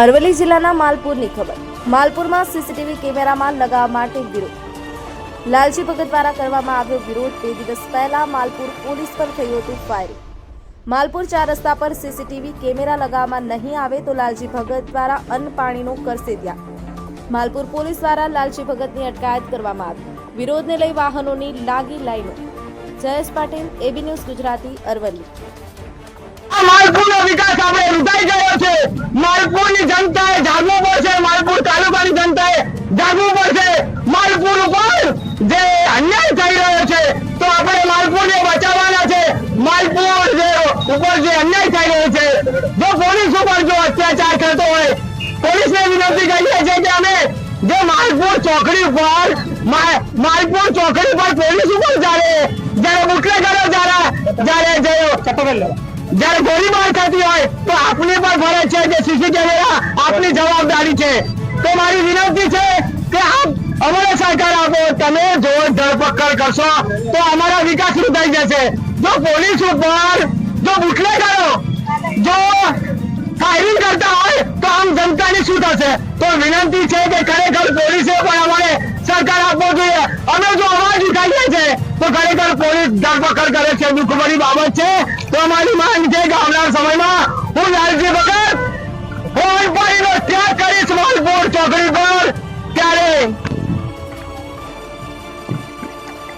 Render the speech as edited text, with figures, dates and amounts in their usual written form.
અરવલ્લી જિલ્લાના માલપુરની ખબર। માલપુરમાં સીસીટીવી કેમેરામાં લગાવવા માટે વિરોધ। લાલજી ભગત દ્વારા કરવામાં આવ્યો વિરોધ। 2 દિવસ પહેલા માલપુર પોલીસ પર થયું હતું ફાયરિંગ। માલપુર 4 રસ્તા પર સીસીટીવી કેમેરા લગાવવામાં નહીં આવે તો લાલજી ભગત દ્વારા અન્ન પાણીનો કરશે ત્યાગ। માલપુર પોલીસ દ્વારા લાલજી ભગતની અટકાયત કરવામાં આવી। વિરોધને લઈ વાહનોની લાગી લાઈનો। Jayesh Patil, AB news Gujarati, Aravalli. માલપુરનો વિકાસ આપણે રૂધાઈ ગયો છે। માલપુરની જનતાએ જાગવું પડશે। માલપુર તાલુકાની જનતાએ જાગવું પડશે। માલપુર ઉપર જે અન્યાય થઈ રહ્યો છે તો આપણે માલપુરને બચાવવાના છે। માલપુર જે ઉપર જે અન્યાય થઈ રહ્યો છે, જો પોલીસ ઉપર જો અત્યાચાર કરતો હોય, પોલીસને વિનંતી કરીએ છીએ કે અમે જે માલપુર ચોકડી પર પોલીસ ઉપર જ્યારે બુટલેગરો જ્યારે ગોળીબાર થતી હોય તો આપની પણ ફરજ છે કે સીસી કેમેરા આપની જવાબદારી છે। તો મારી વિનંતી છે કે આપ અમારે સહકાર આપો। તમે જો ધરપકડ કરશો તો અમારા વિકાસ રૂધાઈ જશે। જો પોલીસ ઉપર જો બુટલેગરો જો ફાયરિંગ કરતા હોય તો આમ જનતાની શું થશે? તો વિનંતી છે કે ખરેખર પોલીસે પણ અમારે સહકાર આપવો જોઈએ। અમે જો અવાજ ઉઠાવીએ છીએ તો ખરેખર પોલીસ ધરપકડ કરે છે, દુઃખભરી બાબત છે। તો અમારી માંગ છે કે આવનાર સમયમાં હું લાલજી ભગત ત્યાગ કરીશ માલપુર ચોકડી પર। ત્યારે